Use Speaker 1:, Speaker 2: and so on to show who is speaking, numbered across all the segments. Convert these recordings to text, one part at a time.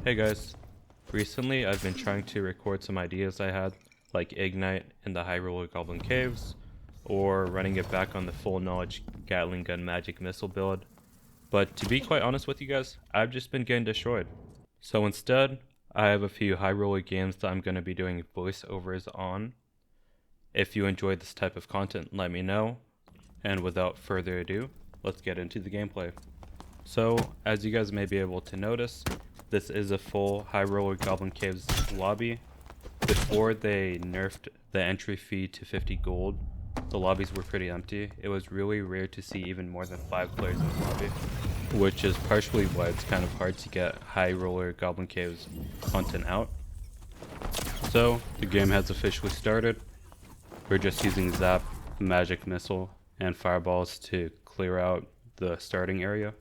Speaker 1: Hey guys, recently I've been trying to record some ideas I had, like Ignite in the High Roller Goblin Caves, or running it back on the full knowledge Gatling gun magic missile build, but to be quite honest with you guys, I've just been getting destroyed. So instead, I have a few high roller games that I'm going to be doing voiceovers on. If you enjoy this type of content, let me know, and without further ado, let's get into the gameplay. So, as you guys may be able to notice, this is a full High Roller Goblin Caves lobby. Before they nerfed the entry fee to 50 gold, the lobbies were pretty empty. It was really rare to see even more than 5 players in the lobby, which is partially why it's kind of hard to get High Roller Goblin Caves content out. So, the game has officially started. We're just using Zap, Magic Missile, and Fireballs to clear out the starting area.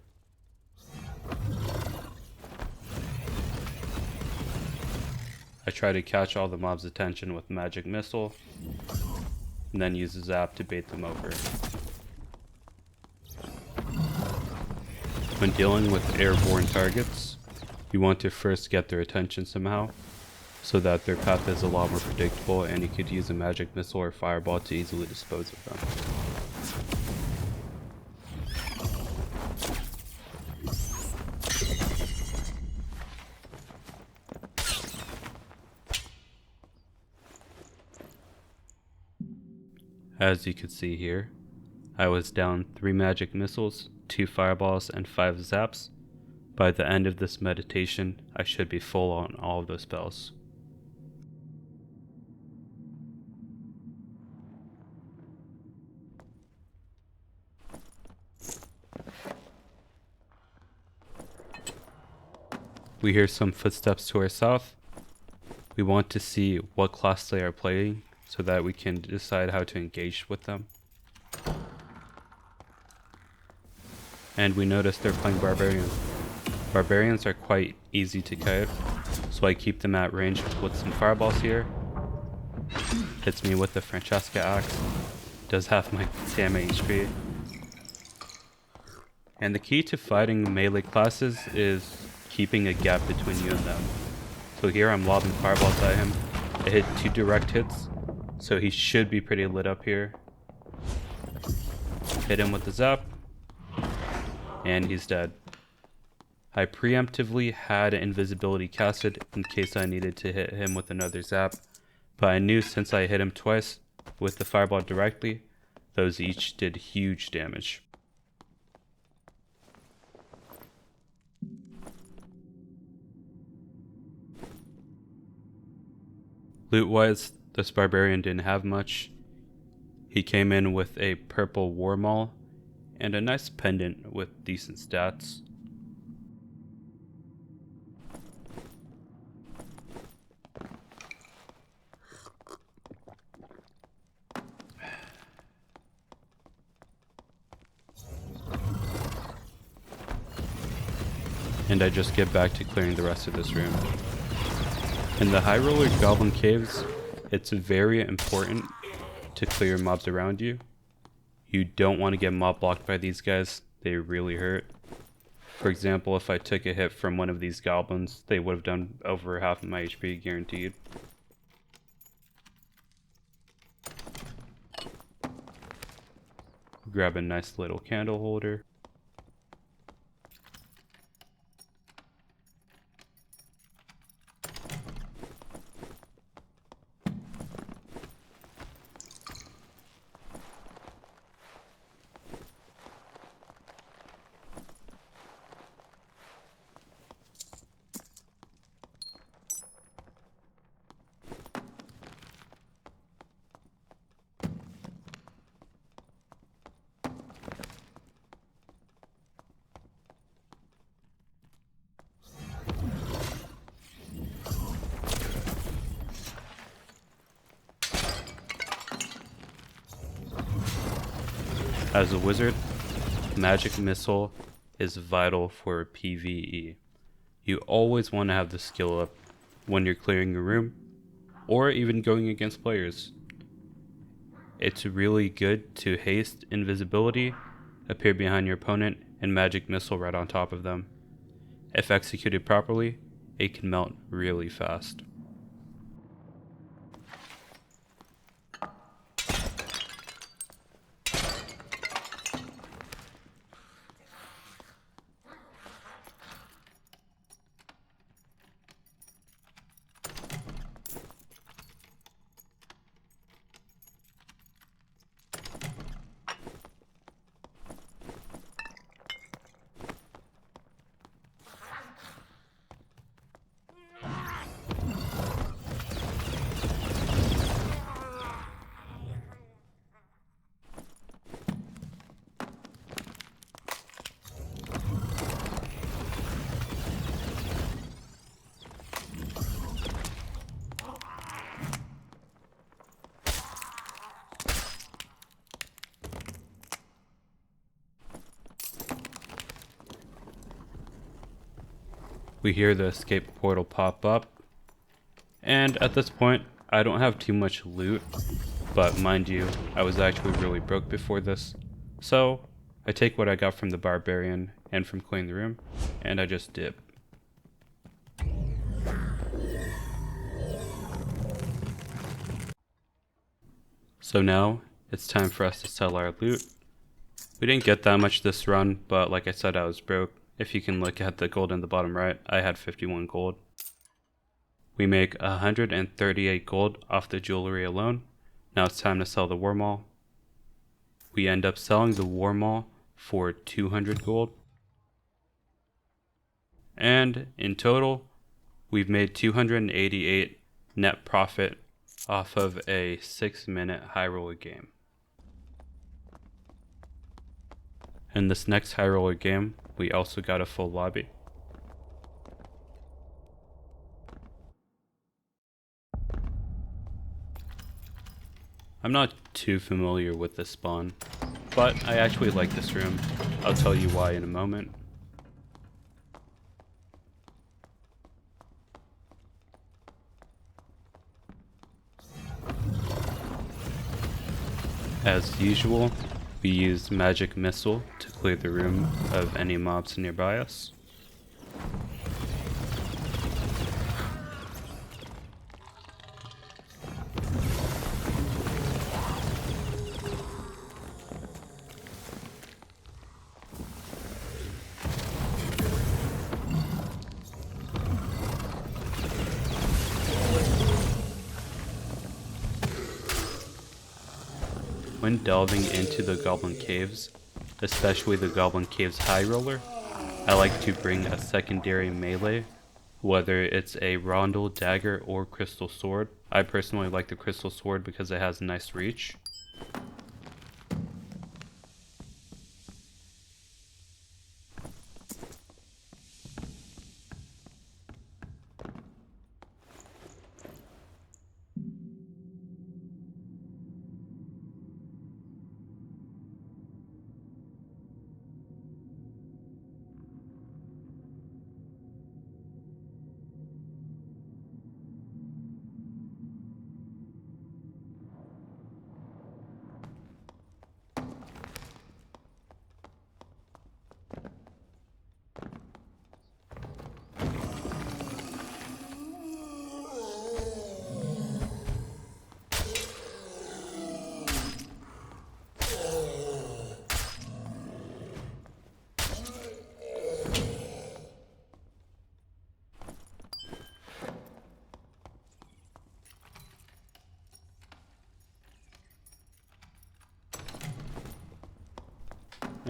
Speaker 1: I try to catch all the mobs' attention with Magic Missile, and then use the Zap to bait them over. When dealing with airborne targets, you want to first get their attention somehow, so that their path is a lot more predictable and you could use a Magic Missile or Fireball to easily dispose of them. As you can see here, I was down 3 magic missiles, 2 fireballs, and 5 zaps. By the end of this meditation, I should be full on all of those spells. We hear some footsteps to our south. We want to see what class they are playing, so that we can decide how to engage with them. And we notice they're playing Barbarian. Barbarians are quite easy to kite, so I keep them at range with some fireballs here. Hits me with the Francesca axe, does half my damn HP. And the key to fighting melee classes is keeping a gap between you and them. So here I'm lobbing fireballs at him. I hit 2 direct hits, so he should be pretty lit up here. Hit him with the zap, and he's dead. I preemptively had invisibility casted in case I needed to hit him with another zap, but I knew since I hit him twice with the fireball directly, those each did huge damage. Loot-wise, this barbarian didn't have much. He came in with a purple war maul and a nice pendant with decent stats. And I just get back to clearing the rest of this room. In the High Roller Goblin Caves, it's very important to clear mobs around you. You don't want to get mob blocked by these guys, they really hurt. For example, if I took a hit from one of these goblins, they would have done over half of my HP guaranteed. Grab a nice little candle holder. As a wizard, Magic Missile is vital for PvE. You always want to have the skill up when you're clearing a room, or even going against players. It's really good to haste invisibility, appear behind your opponent, and Magic Missile right on top of them. If executed properly, it can melt really fast. We hear the escape portal pop up, and at this point I don't have too much loot, but mind you, I was actually really broke before this, so I take what I got from the barbarian and from cleaning the room, and I just dip. So now it's time for us to sell our loot. We didn't get that much this run, but like I said, I was broke. If you can look at the gold in the bottom right, I had 51 gold. We make 138 gold off the jewelry alone. Now it's time to sell the war maul. We end up selling the war maul for 200 gold. And in total, we've made 288 net profit off of a 6-minute high roller game. In this next high roller game, we also got a full lobby. I'm not too familiar with this spawn, but I actually like this room. I'll tell you why in a moment. As usual, we use magic missile to clear the room of any mobs nearby us. When delving into the Goblin Caves, especially the Goblin Caves High Roller, I like to bring a secondary melee, whether it's a rondel, dagger, or crystal sword. I personally like the crystal sword because it has nice reach.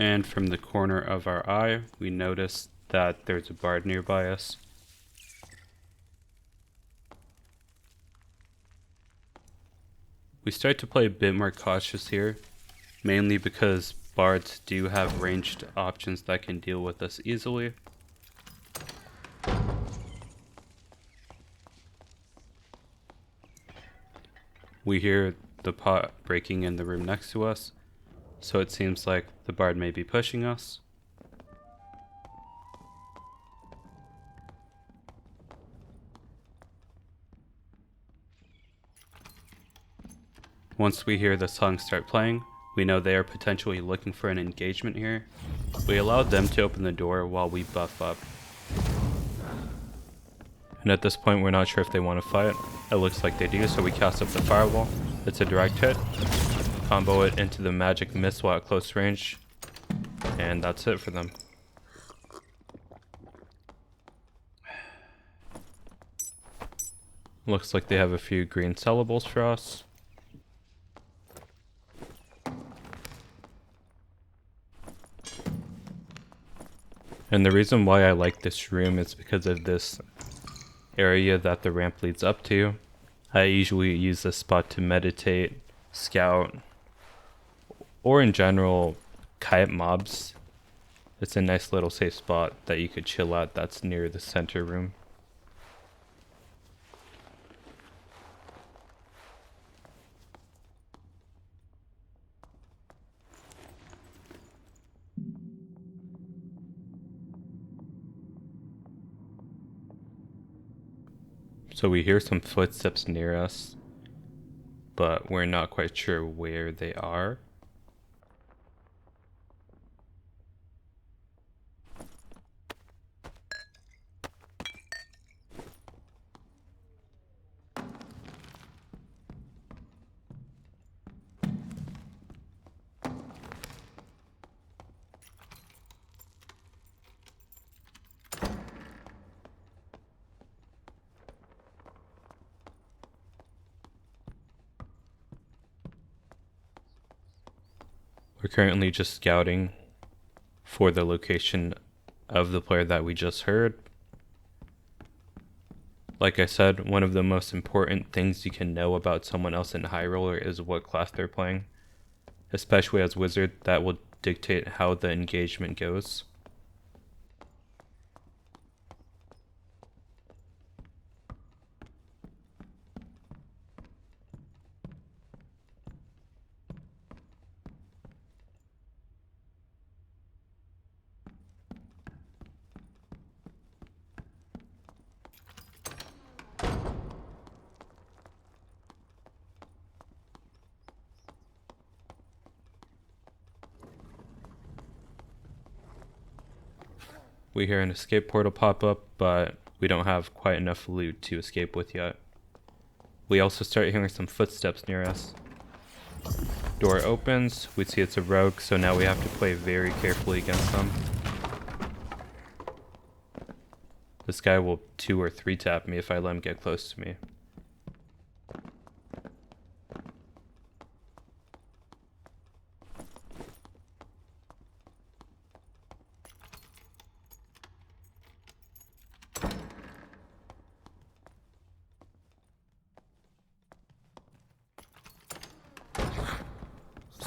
Speaker 1: And from the corner of our eye, we notice that there's a bard nearby us. We start to play a bit more cautious here, mainly because bards do have ranged options that can deal with us easily. We hear the pot breaking in the room next to us, so it seems like the bard may be pushing us. Once we hear the song start playing, we know they are potentially looking for an engagement here. We allowed them to open the door while we buff up. And at this point we're not sure if they want to fight. It looks like they do, so we cast up the firewall. It's a direct hit. Combo it into the magic missile at close range. And that's it for them. Looks like they have a few green sellables for us. And the reason why I like this room is because of this area that the ramp leads up to. I usually use this spot to meditate, scout, or in general, kite mobs. It's a nice little safe spot that you could chill at that's near the center room. So we hear some footsteps near us, but we're not quite sure where they are. We're currently just scouting for the location of the player that we just heard. Like I said, one of the most important things you can know about someone else in High Roller is what class they're playing. Especially as Wizard, that will dictate how the engagement goes. We hear an escape portal pop up, but we don't have quite enough loot to escape with yet. We also start hearing some footsteps near us. Door opens, we see it's a rogue, so now we have to play very carefully against them. This guy will 2 or 3 tap me if I let him get close to me.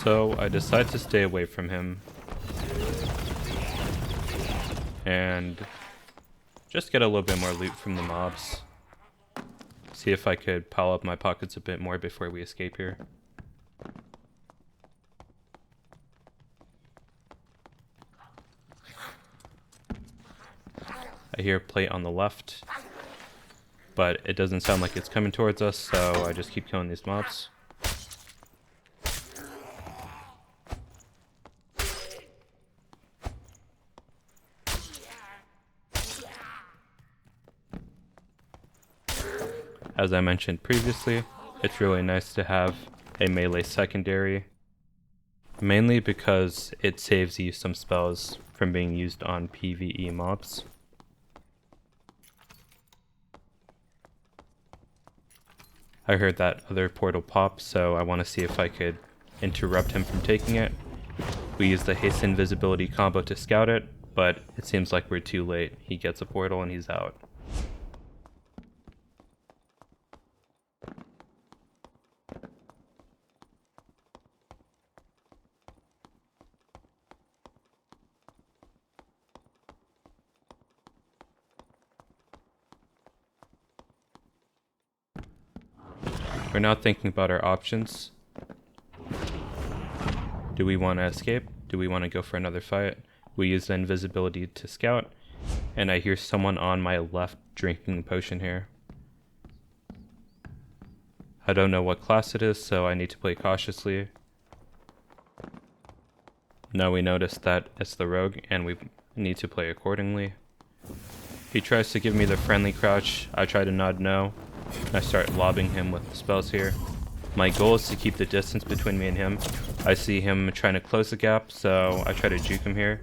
Speaker 1: So I decide to stay away from him and just get a little bit more loot from the mobs. See if I could pile up my pockets a bit more before we escape here. I hear a plate on the left, but it doesn't sound like it's coming towards us, so I just keep killing these mobs. As I mentioned previously, it's really nice to have a melee secondary, mainly because it saves you some spells from being used on PvE mobs. I heard that other portal pop, so I want to see if I could interrupt him from taking it. We use the haste invisibility combo to scout it, but it seems like we're too late. He gets a portal and he's out. We're now thinking about our options. Do we want to escape? Do we want to go for another fight? We use the invisibility to scout, and I hear someone on my left drinking a potion here. I don't know what class it is, so I need to play cautiously. Now we notice that it's the rogue, and we need to play accordingly. He tries to give me the friendly crouch. I try to nod no. I start lobbing him with the spells here. My goal is to keep the distance between me and him. I see him trying to close the gap, so I try to juke him here.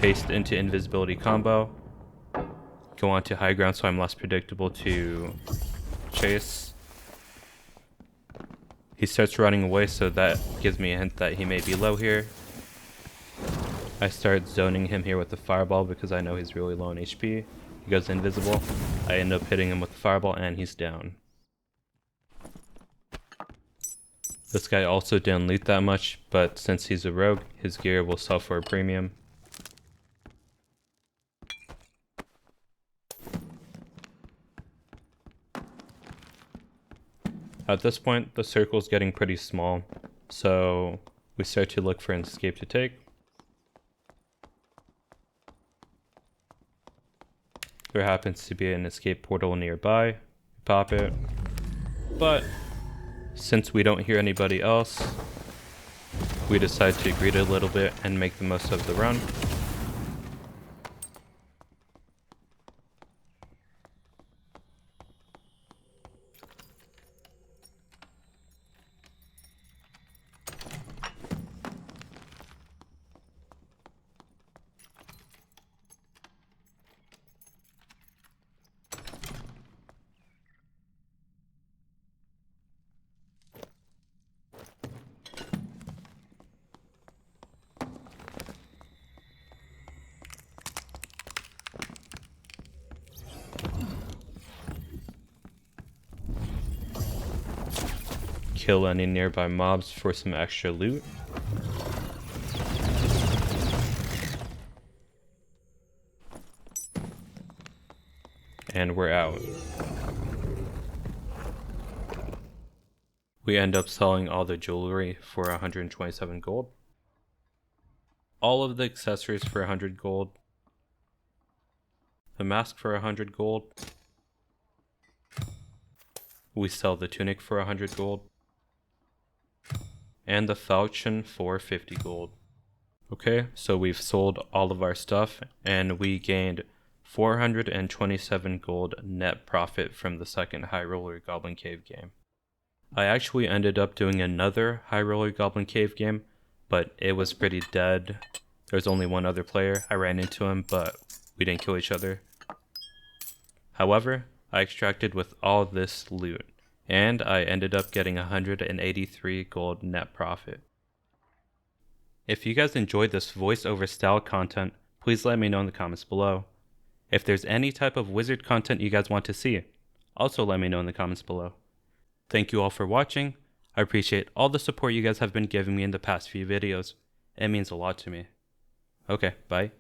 Speaker 1: Paste into invisibility combo. Go on to high ground so I'm less predictable to chase. He starts running away, so that gives me a hint that he may be low here. I start zoning him here with the fireball because I know he's really low on HP. He goes invisible. I end up hitting him with the fireball and he's down. This guy also didn't loot that much, but since he's a rogue, his gear will sell for a premium. At this point, the circle's getting pretty small, so we start to look for an escape to take. There happens to be an escape portal nearby. We pop it, but since we don't hear anybody else, we decide to greed a little bit and make the most of the run. Kill any nearby mobs for some extra loot. And we're out. We end up selling all the jewelry for 127 gold. All of the accessories for 100 gold. The mask for 100 gold. We sell the tunic for 100 gold. And the falchion for 50 gold. Okay, so we've sold all of our stuff and we gained 427 gold net profit from the second High Roller Goblin Cave game. I actually ended up doing another High Roller Goblin Cave game, but it was pretty dead. There's only one other player. I ran into him, but we didn't kill each other. However, I extracted with all this loot, and I ended up getting 183 gold net profit. If you guys enjoyed this voiceover style content, please let me know in the comments below. If there's any type of wizard content you guys want to see, also let me know in the comments below. Thank you all for watching. I appreciate all the support you guys have been giving me in the past few videos. It means a lot to me. Okay, bye.